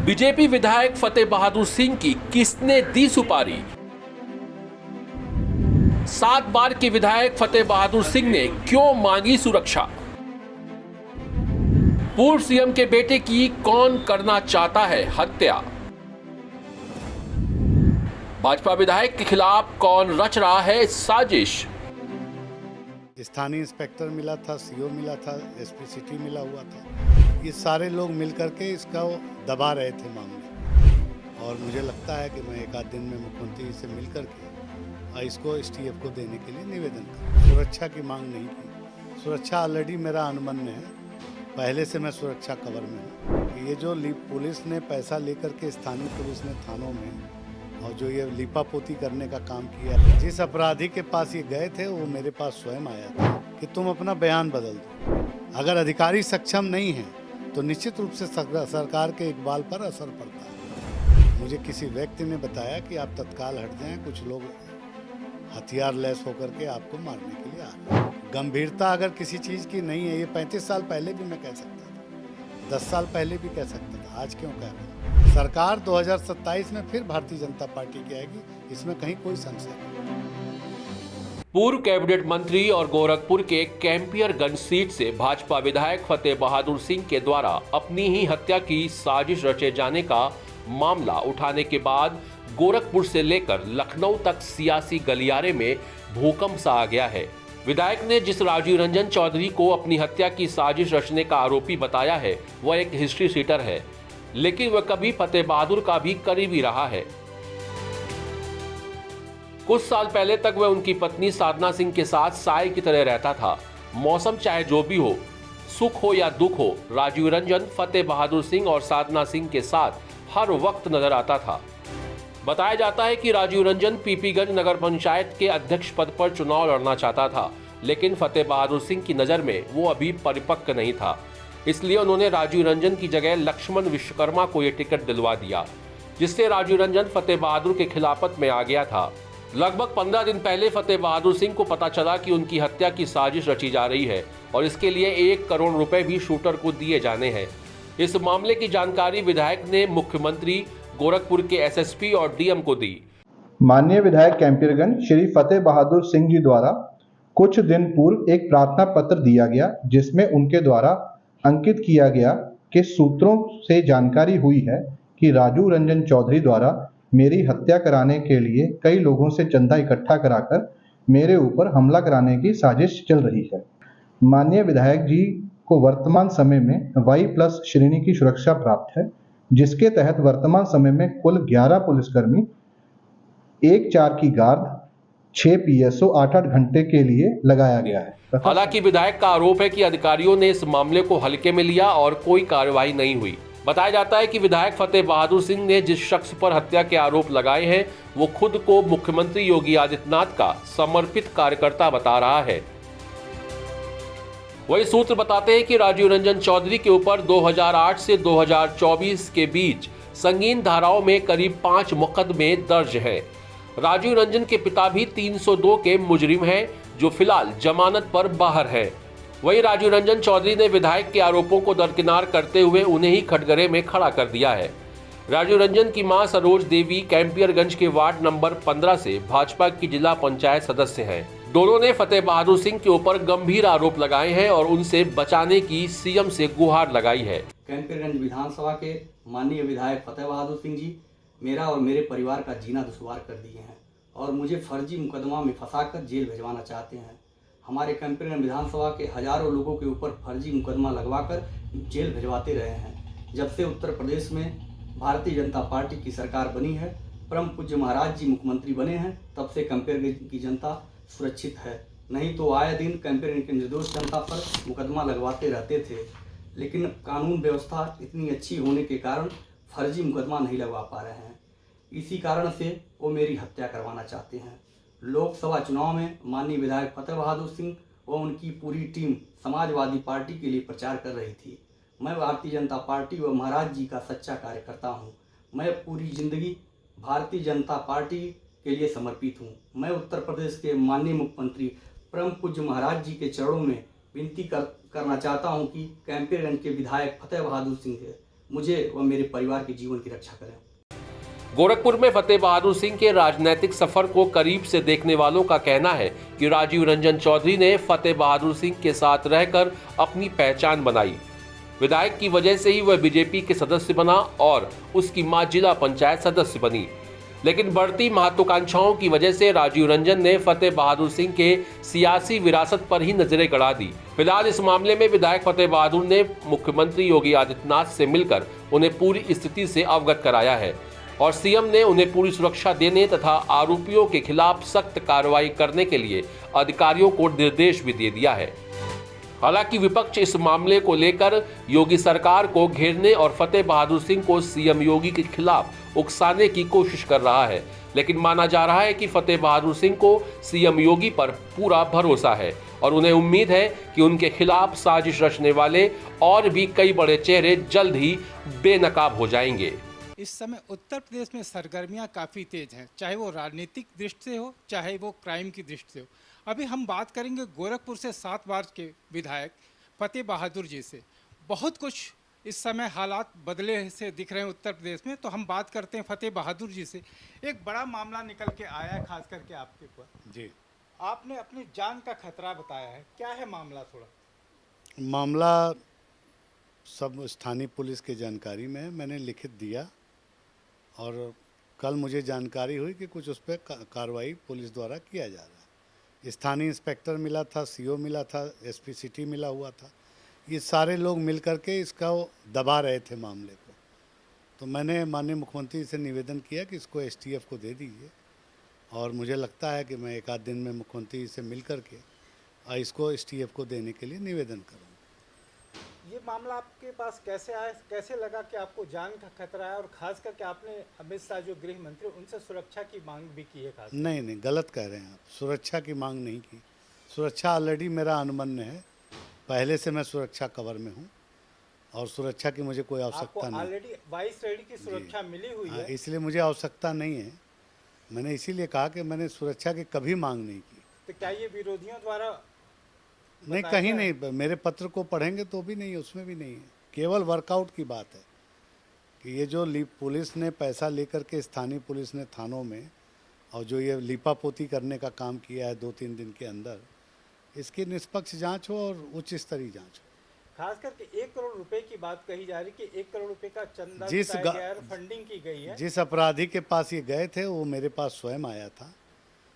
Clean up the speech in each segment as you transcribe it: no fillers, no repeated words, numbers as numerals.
BJP विधायक फतेह बहादुर सिंह की किसने दी सुपारी? 7 बार के विधायक फतेह बहादुर सिंह ने क्यों मांगी सुरक्षा? पूर्व सीएम के बेटे की कौन करना चाहता है हत्या? भाजपा विधायक के खिलाफ कौन रच रहा है साजिश? स्थानीय इंस्पेक्टर मिला था, सीओ मिला था, एसपी सिटी मिला हुआ था। ये सारे लोग मिलकर के इसका दबा रहे थे मामले, और मुझे लगता है कि मैं एक आध दिन में मुख्यमंत्री से मिलकर के इसको एसटीएफ को देने के लिए निवेदन करूँ। सुरक्षा की मांग नहीं की, सुरक्षा ऑलरेडी मेरा अनुमान में है, पहले से मैं सुरक्षा कवर में हूँ। ये जो पुलिस ने पैसा लेकर के स्थानीय पुलिस ने थानों में और जो ये लीपापोती करने का काम किया, जिस अपराधी के पास ये गए थे वो मेरे पास स्वयं आया था कि तुम अपना बयान बदल दो। अगर अधिकारी सक्षम नहीं है तो निश्चित रूप से सरकार के इकबाल पर असर पड़ता है। मुझे किसी व्यक्ति ने बताया कि आप तत्काल हट जाएं, कुछ लोग हथियार लैस होकर के आपको मारने के लिए आ रहे हैं। गंभीरता अगर किसी चीज़ की नहीं है, ये 35 साल पहले भी मैं कह सकता था, 10 साल पहले भी कह सकता था, आज क्यों कह रहा हूँ? सरकार 2027 में फिर भारतीय जनता पार्टी की आएगी, इसमें कहीं कोई संशय नहीं। पूर्व कैबिनेट मंत्री और गोरखपुर के कैंपियरगंज सीट से भाजपा विधायक फतेह बहादुर सिंह के द्वारा अपनी ही हत्या की साजिश रचे जाने का मामला उठाने के बाद गोरखपुर से लेकर लखनऊ तक सियासी गलियारे में भूकंप सा आ गया है। विधायक ने जिस राजीव रंजन चौधरी को अपनी हत्या की साजिश रचने का आरोपी बताया है वह एक हिस्ट्री सीटर है, लेकिन वह कभी फतेह बहादुर का भी करीबी रहा है। कुछ साल पहले तक वह उनकी पत्नी साधना सिंह के साथ साय की तरह रहता था। मौसम चाहे जो भी हो, सुख हो या दुख हो, राजीव रंजन फतेह बहादुर सिंह और साधना सिंह के साथ हर वक्त नजर आता था। बताया जाता है कि राजीव रंजन पीपीगंज नगर पंचायत के अध्यक्ष पद पर चुनाव लड़ना चाहता था, लेकिन फतेह बहादुर सिंह की नजर में वो अभी परिपक्व नहीं था, इसलिए उन्होंने राजीव रंजन की जगह लक्ष्मण विश्वकर्मा को यह टिकट दिलवा दिया, जिससे राजीव रंजन फतेह बहादुर के खिलाफत में आ गया था। लगभग 15 दिन पहले फतेह बहादुर सिंह को पता चला कि उनकी हत्या की साजिश रची जा रही है और इसके लिए 1 करोड़ रुपए भी शूटर को दिए जाने हैं। इस मामले की जानकारी विधायक ने मुख्यमंत्री, गोरखपुर के एसएसपी और डीएम को दी। माननीय विधायक कैंपियरगंज श्री फतेह बहादुर सिंह जी द्वारा कुछ दिन पूर्व एक प्रार्थना पत्र दिया गया, जिसमें उनके द्वारा अंकित किया गया कि सूत्रों से जानकारी हुई है कि राजीव रंजन चौधरी द्वारा मेरी हत्या कराने के लिए कई लोगों से चंदा इकट्ठा कराकर मेरे ऊपर हमला कराने की साजिश चल रही है। माननीय विधायक जी को वर्तमान समय में Y+ श्रेणी की सुरक्षा प्राप्त है, जिसके तहत वर्तमान समय में कुल 11 पुलिसकर्मी, 1-4 की गार्ड, 6 PSO 8-8 घंटे के लिए लगाया गया है। हालांकि विधायक का आरोप है कि अधिकारियों ने इस मामले को हल्के में लिया और कोई कार्रवाई नहीं हुई। बताया जाता है कि विधायक फतेह बहादुर सिंह ने जिस शख्स पर हत्या के आरोप लगाए हैं वो खुद को मुख्यमंत्री योगी आदित्यनाथ का समर्पित कार्यकर्ता बता रहा है। वही सूत्र बताते हैं कि राजीव रंजन चौधरी के ऊपर 2008 से 2024 के बीच संगीन धाराओं में करीब 5 मुकदमे दर्ज हैं। राजीव रंजन के पिता भी 302 के मुजरिम हैं, जो फिलहाल जमानत पर बाहर हैं। वही राजीव रंजन चौधरी ने विधायक के आरोपों को दरकिनार करते हुए उन्हें ही कटघरे में खड़ा कर दिया है। राजीव रंजन की मां सरोज देवी कैंपियरगंज के वार्ड नंबर 15 से भाजपा की जिला पंचायत सदस्य हैं। दोनों ने फतेह बहादुर सिंह के ऊपर गंभीर आरोप लगाए हैं और उनसे बचाने की सीएम से गुहार लगाई है। कैंपियरगंज विधानसभा के माननीय विधायक फतेह बहादुर सिंह जी मेरा और मेरे परिवार का जीना दुश्वार कर दिए हैं और मुझे फर्जी मुकदमा में फंसाकर जेल भिजवाना चाहते हैं। हमारे कैंपियरगंज विधानसभा के हजारों लोगों के ऊपर फर्जी मुकदमा लगवाकर जेल भिजवाते रहे हैं। जब से उत्तर प्रदेश में भारतीय जनता पार्टी की सरकार बनी है, परम पूज्य महाराज जी मुख्यमंत्री बने हैं, तब से कैंपियरगंज की जनता सुरक्षित है। नहीं तो आए दिन कैंपियरगंज की निर्दोष जनता पर मुकदमा लगवाते रहते थे, लेकिन कानून व्यवस्था इतनी अच्छी होने के कारण फर्जी मुकदमा नहीं लगवा पा रहे हैं। इसी कारण से वो मेरी हत्या करवाना चाहते हैं। लोकसभा चुनाव में माननीय विधायक फतेह बहादुर सिंह व उनकी पूरी टीम समाजवादी पार्टी के लिए प्रचार कर रही थी। मैं भारतीय जनता पार्टी व महाराज जी का सच्चा कार्यकर्ता हूं। मैं पूरी जिंदगी भारतीय जनता पार्टी के लिए समर्पित हूं। मैं उत्तर प्रदेश के माननीय मुख्यमंत्री परम पूज्य महाराज जी के चरणों में विनती करना चाहता हूं कि कैंपियरगंज के विधायक फतेह बहादुर सिंह मुझे व मेरे परिवार के जीवन की रक्षा करें। गोरखपुर में फतेह बहादुर सिंह के राजनीतिक सफर को करीब से देखने वालों का कहना है कि राजीव रंजन चौधरी ने फतेह बहादुर सिंह के साथ रहकर अपनी पहचान बनाई। विधायक की वजह से ही वह बीजेपी के सदस्य बना और उसकी मां जिला पंचायत सदस्य बनी। लेकिन बढ़ती महत्वाकांक्षाओं की वजह से राजीव रंजन ने फतेह बहादुर सिंह के सियासी विरासत पर ही नजरें गड़ा दी। फिलहाल इस मामले में विधायक फतेह बहादुर ने मुख्यमंत्री योगी आदित्यनाथ से मिलकर उन्हें पूरी स्थिति से अवगत कराया है और सीएम ने उन्हें पूरी सुरक्षा देने तथा आरोपियों के खिलाफ सख्त कार्रवाई करने के लिए अधिकारियों को निर्देश भी दे दिया है। हालांकि विपक्ष इस मामले को लेकर योगी सरकार को घेरने और फतेह बहादुर सिंह को सीएम योगी के खिलाफ उकसाने की कोशिश कर रहा है, लेकिन माना जा रहा है कि फतेह बहादुर सिंह को सीएम योगी पर पूरा भरोसा है और उन्हें उम्मीद है कि उनके खिलाफ साजिश रचने वाले और भी कई बड़े चेहरे जल्द ही बेनकाब हो जाएंगे। इस समय उत्तर प्रदेश में सरगर्मियां काफ़ी तेज हैं, चाहे वो राजनीतिक दृष्टि से हो, चाहे वो क्राइम की दृष्टि से हो। अभी हम बात करेंगे गोरखपुर से 7 बार के विधायक फतेह बहादुर जी से। बहुत कुछ इस समय हालात बदले से दिख रहे हैं उत्तर प्रदेश में, तो हम बात करते हैं फतेह बहादुर जी से। एक बड़ा मामला निकल के आया है, खास करके आपके ऊपर जी। आपने अपनी जान का खतरा बताया है, क्या है मामला? थोड़ा मामला सब स्थानीय पुलिस की जानकारी में है, मैंने लिखित दिया और कल मुझे जानकारी हुई कि कुछ उस पर कार्रवाई पुलिस द्वारा किया जा रहा है। स्थानीय इंस्पेक्टर मिला था, सीओ मिला था, एसपी सिटी मिला हुआ था। ये सारे लोग मिल कर के इसका दबा रहे थे मामले को। तो मैंने माननीय मुख्यमंत्री से निवेदन किया कि इसको एसटीएफ को दे दीजिए और मुझे लगता है कि मैं 1 आध दिन में मुख्यमंत्री से मिल कर के इसको एसटीएफ को देने के लिए निवेदन करूँगा। ये मामला आपके पास कैसे आया, कैसे लगा कि आपको जान का खतरा है, और खास करके आपने अमित शाह जो गृह मंत्री उनसे सुरक्षा की मांग भी की है? खास नहीं, गलत कह रहे हैं आप। सुरक्षा की मांग नहीं की। सुरक्षा ऑलरेडी मेरा अनुमन्य है, पहले से मैं सुरक्षा कवर में हूँ और सुरक्षा की मुझे कोई आवश्यकता नहीं। ऑलरेडी 22 रेडी की सुरक्षा मिली हुई है, इसलिए मुझे आवश्यकता नहीं है। मैंने इसीलिए कहा कि मैंने सुरक्षा की कभी मांग नहीं की। तो क्या ये विरोधियों द्वारा नहीं, कहीं नहीं। मेरे पत्र को पढ़ेंगे तो भी नहीं, उसमें भी नहीं है। केवल वर्कआउट की बात है कि ये जो पुलिस ने पैसा लेकर के स्थानीय पुलिस ने थानों में और जो ये लीपापोती करने का काम किया है 2-3 दिन के अंदर, इसकी निष्पक्ष जांच हो और उच्च स्तरीय जांच हो। खास करके 1 करोड़ रुपए की बात कही जा रही कि 1 करोड़ रुपए का चंदा फंडिंग की गई है। जिस अपराधी के पास ये गए थे वो मेरे पास स्वयं आया था,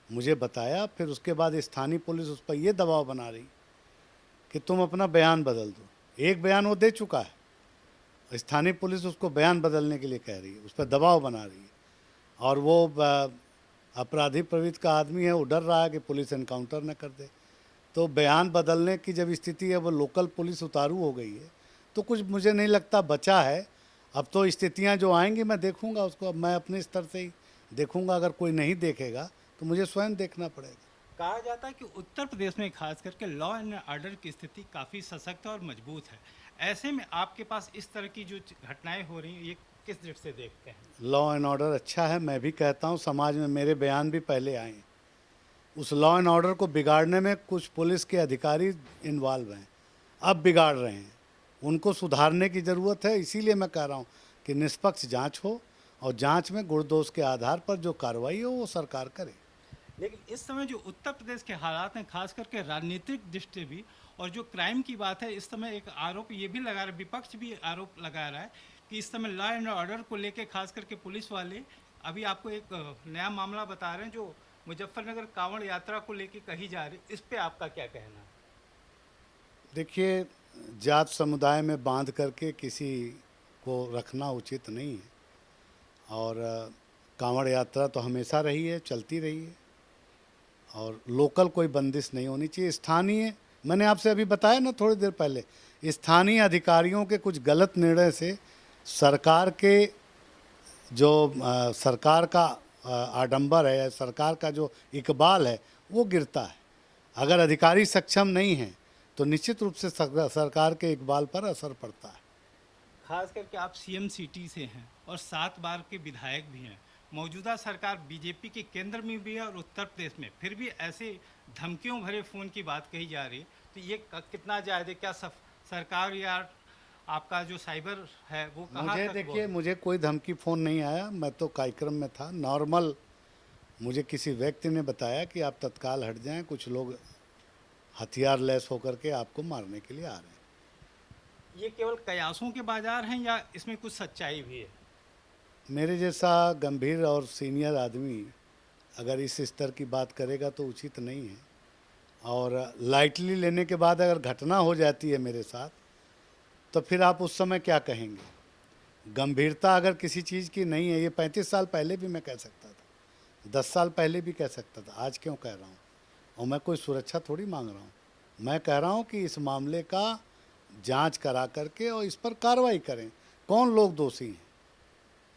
मुझे बताया। फिर उसके बाद स्थानीय पुलिस उस पर ये दबाव बना रही कि तुम अपना बयान बदल दो। एक बयान वो दे चुका है, स्थानीय पुलिस उसको बयान बदलने के लिए कह रही है, उस पर दबाव बना रही है। और वो अपराधी प्रवृत्ति का आदमी है, वो डर रहा है कि पुलिस एनकाउंटर न कर दे। तो बयान बदलने की जब स्थिति है, वो लोकल पुलिस उतारू हो गई है, तो कुछ मुझे नहीं लगता बचा है। अब तो स्थितियाँ जो आएंगी मैं देखूँगा उसको, अब मैं अपने स्तर से ही देखूँगा। अगर कोई नहीं देखेगा तो मुझे स्वयं देखना पड़ेगा। कहा जाता है कि उत्तर प्रदेश में खास करके लॉ एंड ऑर्डर की स्थिति काफ़ी सशक्त और मजबूत है। ऐसे में आपके पास इस तरह की जो घटनाएं हो रही हैं, ये किस दृष्टि से देखते हैं? लॉ एंड ऑर्डर अच्छा है, मैं भी कहता हूँ। समाज में मेरे बयान भी पहले आए। उस लॉ एंड ऑर्डर को बिगाड़ने में कुछ पुलिस के अधिकारी इन्वॉल्व हैं, अब बिगाड़ रहे हैं। उनको सुधारने की ज़रूरत है। इसीलिए मैं कह रहा हूँ कि निष्पक्ष जाँच हो और जाँच में गुण दोष के आधार पर जो कार्रवाई हो वो सरकार करे। लेकिन इस समय जो उत्तर प्रदेश के हालात हैं, खास करके राजनीतिक दृष्टि भी, और जो क्राइम की बात है, इस समय एक आरोप ये भी लगा रहा है, विपक्ष भी आरोप लगा रहा है कि इस समय लॉ एंड ऑर्डर को लेके खास करके पुलिस वाले अभी आपको एक नया मामला बता रहे हैं जो मुजफ्फरनगर कांवड़ यात्रा को लेके कही जा रही, इस पे आपका क्या कहना है? देखिए, जात समुदाय में बांध करके किसी को रखना उचित नहीं है और कांवड़ यात्रा तो हमेशा रही है, चलती रही है और लोकल कोई बंदिश नहीं होनी चाहिए। स्थानीय, मैंने आपसे अभी बताया ना थोड़ी देर पहले, स्थानीय अधिकारियों के कुछ गलत निर्णय से सरकार के जो सरकार का आडंबर है, सरकार का जो इकबाल है वो गिरता है। अगर अधिकारी सक्षम नहीं हैं तो निश्चित रूप से सरकार के इकबाल पर असर पड़ता है। खास करके आप सीएम सिटी से हैं और 7 बार के विधायक भी हैं। मौजूदा सरकार बीजेपी के केंद्र में भी है और उत्तर प्रदेश में, फिर भी ऐसे धमकियों भरे फ़ोन की बात कही जा रही है, तो ये कितना जायज़ है? क्या सरकार या आपका जो साइबर है वो कहाँ मुझे तक देखिए, मुझे कोई धमकी फ़ोन नहीं आया, मैं तो कार्यक्रम में था नॉर्मल। मुझे किसी व्यक्ति ने बताया कि आप तत्काल हट जाएं, कुछ लोग हथियार लैस होकर के आपको मारने के लिए आ रहे हैं। ये केवल कयासों के बाजार हैं या इसमें कुछ सच्चाई भी है? मेरे जैसा गंभीर और सीनियर आदमी अगर इस स्तर की बात करेगा तो उचित नहीं है, और लाइटली लेने के बाद अगर घटना हो जाती है मेरे साथ तो फिर आप उस समय क्या कहेंगे? गंभीरता अगर किसी चीज़ की नहीं है, ये 35 साल पहले भी मैं कह सकता था, 10 साल पहले भी कह सकता था, आज क्यों कह रहा हूँ? और मैं कोई सुरक्षा थोड़ी मांग रहा हूँ, मैं कह रहा हूँ कि इस मामले का जांच करा करके और इस पर कार्रवाई करें। कौन लोग दोषी हैं?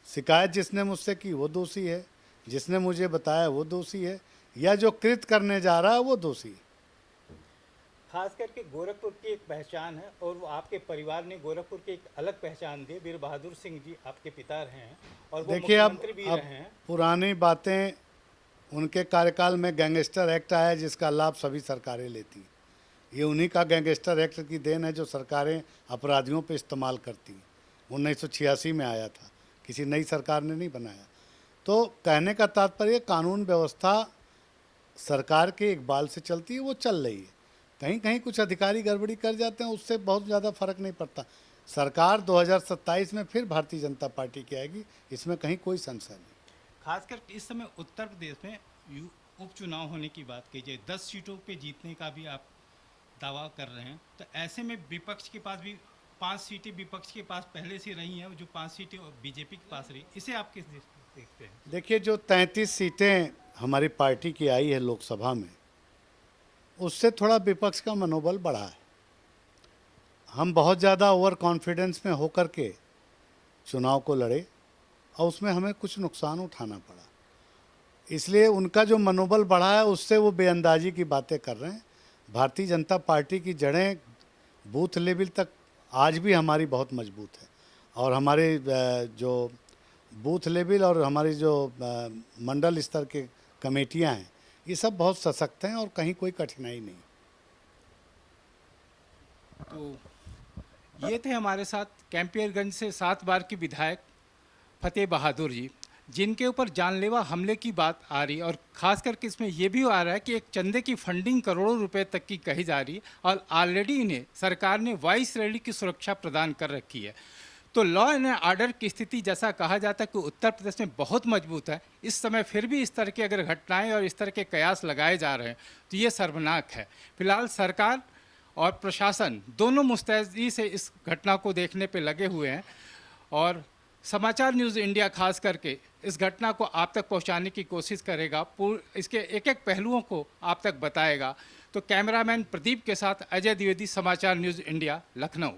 शिकायत जिसने मुझसे की वो दोषी है, जिसने मुझे बताया वो दोषी है, या जो कृत करने जा रहा है वो दोषी है। खास करके गोरखपुर की एक पहचान है और वो आपके परिवार ने गोरखपुर की एक अलग पहचान दी। वीर बहादुर सिंह जी आपके पिता हैं और वो देखिए, अब मुख्यमंत्री भी रहे हैं। पुरानी बातें, उनके कार्यकाल में गैंगस्टर एक्ट आया जिसका लाभ सभी सरकारें लेती। ये उन्हीं का गैंगस्टर एक्ट की देन है जो सरकारें अपराधियों पे इस्तेमाल करती। 1986 में आया था, किसी नई सरकार ने नहीं बनाया। तो कहने का तात्पर्य, कानून व्यवस्था सरकार के इकबाल से चलती है, वो चल रही है। कहीं कहीं कुछ अधिकारी गड़बड़ी कर जाते हैं, उससे बहुत ज़्यादा फर्क नहीं पड़ता। सरकार 2027 में फिर भारतीय जनता पार्टी की आएगी, इसमें कहीं कोई संशय नहीं। खासकर इस समय उत्तर प्रदेश में उपचुनाव होने की बात कीजिए, 10 सीटों पे जीतने का भी आप दावा कर रहे हैं, तो ऐसे में विपक्ष के पास भी 5 सीटें विपक्ष के पास पहले से रही हैं, जो 5 सीटें बीजेपी के पास रही, इसे आप किस देखते हैं? देखिए, जो 33 सीटें हमारी पार्टी की आई है लोकसभा में, उससे थोड़ा विपक्ष का मनोबल बढ़ा है। हम बहुत ज़्यादा ओवर कॉन्फिडेंस में होकर के चुनाव को लड़े और उसमें हमें कुछ नुकसान उठाना पड़ा, इसलिए उनका जो मनोबल बढ़ा है उससे वो बेअंदाजी की बातें कर रहे हैं। भारतीय जनता पार्टी की जड़ें बूथ लेवल तक आज भी हमारी बहुत मजबूत है, और हमारे जो बूथ लेवल और हमारी जो मंडल स्तर के कमेटियां हैं, ये सब बहुत सशक्त हैं और कहीं कोई कठिनाई नहीं। तो ये थे हमारे साथ कैंपियरगंज से 7 बार की विधायक फतेह बहादुर जी, जिनके ऊपर जानलेवा हमले की बात आ रही है, और ख़ास करके इसमें ये भी आ रहा है कि एक चंदे की फंडिंग करोड़ों रुपए तक की कही जा रही है, और ऑलरेडी इन्हें सरकार ने वाइस रैली की सुरक्षा प्रदान कर रखी है। तो लॉ एंड ऑर्डर की स्थिति, जैसा कहा जाता है कि उत्तर प्रदेश में बहुत मजबूत है, इस समय फिर भी इस तरह की अगर घटनाएं और इस तरह के कयास लगाए जा रहे हैं तो ये शर्मनाक है। फिलहाल सरकार और प्रशासन दोनों मुस्तैदी से इस घटना को देखने पे लगे हुए हैं, और समाचार न्यूज़ इंडिया खास करके इस घटना को आप तक पहुंचाने की कोशिश करेगा, इसके एक एक पहलुओं को आप तक बताएगा। तो कैमरामैन प्रदीप के साथ अजय द्विवेदी, समाचार न्यूज़ इंडिया, लखनऊ।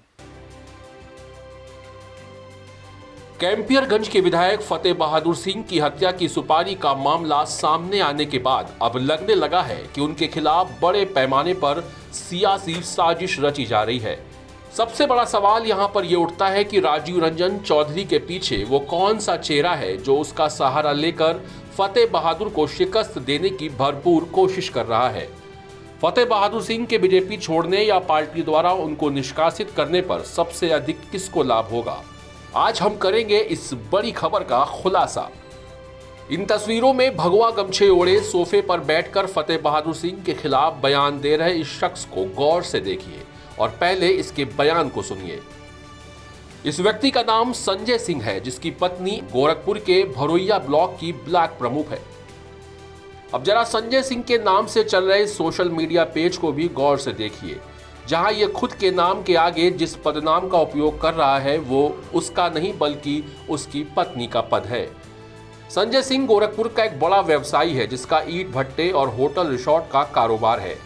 कैंपियरगंज के विधायक फतेह बहादुर सिंह की हत्या की सुपारी का मामला सामने आने के बाद अब लगने लगा है कि उनके खिलाफ बड़े पैमाने पर सियासी साजिश रची जा रही है। सबसे बड़ा सवाल यहां पर यह उठता है कि राजीव रंजन चौधरी के पीछे वो कौन सा चेहरा है जो उसका सहारा लेकर फतेह बहादुर को शिकस्त देने की भरपूर कोशिश कर रहा है। फतेह बहादुर सिंह के बीजेपी छोड़ने या पार्टी द्वारा उनको निष्कासित करने पर सबसे अधिक किसको लाभ होगा, आज हम करेंगे इस बड़ी खबर का खुलासा। इन तस्वीरों में भगवा गमछे ओढ़े सोफे पर बैठकर फतेह बहादुर सिंह के खिलाफ बयान दे रहे इस शख्स को गौर से देखिए और पहले इसके बयान को सुनिए। इस व्यक्ति का नाम संजय सिंह है, जिसकी पत्नी गोरखपुर के भरोइया ब्लॉक की ब्लॉक प्रमुख है। अब जरा संजय सिंह के नाम से चल रहे सोशल मीडिया पेज को भी गौर से देखिए, जहां ये खुद के नाम के आगे जिस पदनाम का उपयोग कर रहा है वो उसका नहीं बल्कि उसकी पत्नी का पद है। संजय सिंह गोरखपुर का एक बड़ा व्यवसायी है, जिसका ईंट भट्टे और होटल रिसोर्ट का कारोबार है।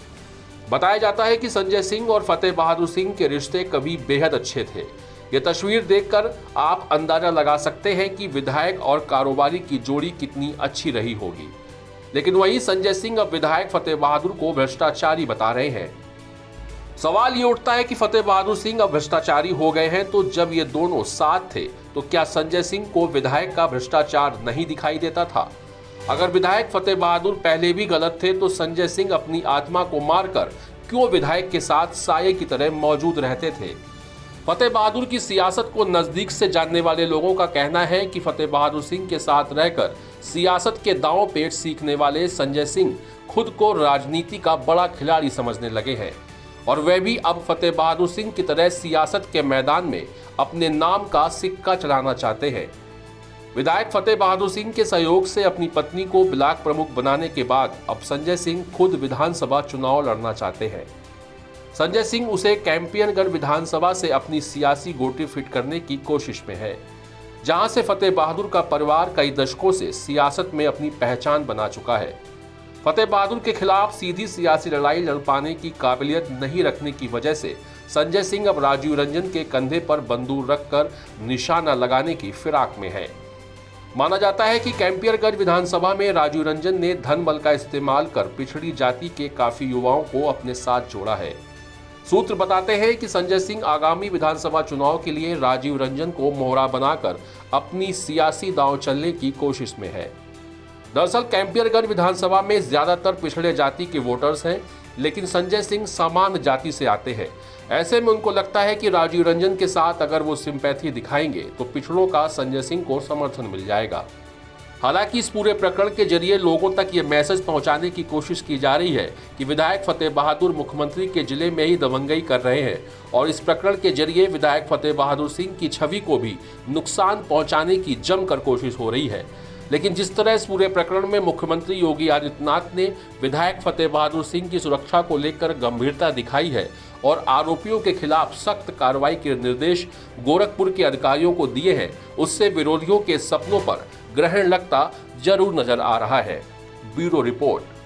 बताया जाता है कि संजय सिंह और फतेह बहादुर सिंह के रिश्ते कभी बेहद अच्छे थे। ये तस्वीर देखकर आप अंदाजा लगा सकते हैं कि विधायक और कारोबारी की जोड़ी कितनी अच्छी रही होगी। लेकिन वहीं संजय सिंह अब विधायक फतेह बहादुर को भ्रष्टाचारी बता रहे हैं। सवाल ये उठता है कि फतेह बहादुर सिंह अब भ्रष्टाचारी हो गए हैं, तो जब ये दोनों साथ थे तो क्या संजय सिंह को विधायक का भ्रष्टाचार नहीं दिखाई देता था? अगर विधायक फतेह बहादुर पहले भी गलत थे तो संजय सिंह अपनी आत्मा को मारकर क्यों विधायक के साथ साये की तरह मौजूद रहते थे? फतेह बहादुर की सियासत को नजदीक से जानने वाले लोगों का कहना है कि फतेह बहादुर सिंह के साथ रहकर सियासत के दांव पेच सीखने वाले संजय सिंह खुद को राजनीति का बड़ा खिलाड़ी समझने लगे हैं और वे भी अब फतेह बहादुर सिंह की तरह सियासत के मैदान में अपने नाम का सिक्का चढ़ाना चाहते हैं। विधायक फतेह बहादुर सिंह के सहयोग से अपनी पत्नी को ब्लॉक प्रमुख बनाने के बाद अब संजय सिंह खुद विधानसभा चुनाव लड़ना चाहते हैं। संजय सिंह उसे कैंपियनगढ़ विधानसभा से अपनी सियासी गोटी फिट करने की कोशिश में है, जहां से फतेह बहादुर का परिवार कई दशकों से सियासत में अपनी पहचान बना चुका है। फतेह बहादुर के खिलाफ सीधी सियासी लड़ाई लड़ पाने की काबिलियत नहीं रखने की वजह से संजय सिंह अब राजीव रंजन के कंधे पर बंदूक रखकर निशाना लगाने की फिराक में है। माना जाता है कि कैंपियनगढ़ विधानसभा में राजीव रंजन ने धन बल का इस्तेमाल कर पिछड़ी जाति के काफी युवाओं को अपने साथ जोड़ा है। सूत्र बताते हैं कि संजय सिंह आगामी विधानसभा चुनाव के लिए राजीव रंजन को मोहरा बनाकर अपनी सियासी दांव चलने की कोशिश में है। दरअसल कैंपियनगढ़ विधानसभा में ज्यादातर पिछड़े जाति के वोटर्स हैं, लेकिन संजय सिंह सामान्य जाति से आते हैं। ऐसे में उनको लगता है कि राजीव रंजन के साथ अगर वो सिंपैथी दिखाएंगे तो पिछड़ों का संजय सिंह को समर्थन मिल जाएगा। हालांकि इस पूरे प्रकरण के जरिए लोगों तक ये मैसेज पहुंचाने की कोशिश की जा रही है कि विधायक फतेह बहादुर मुख्यमंत्री के जिले में ही दबंगई कर रहे हैं और इस प्रकरण के जरिए विधायक फतेह बहादुर सिंह की छवि को भी नुकसान पहुंचाने की जमकर कोशिश हो रही है। लेकिन जिस तरह इस पूरे प्रकरण में मुख्यमंत्री योगी आदित्यनाथ ने विधायक फतेह बहादुर सिंह की सुरक्षा को लेकर गंभीरता दिखाई है और आरोपियों के खिलाफ सख्त कार्रवाई के निर्देश गोरखपुर के अधिकारियों को दिए हैं, उससे विरोधियों के सपनों पर ग्रहण लगता जरूर नजर आ रहा है। Bureau report.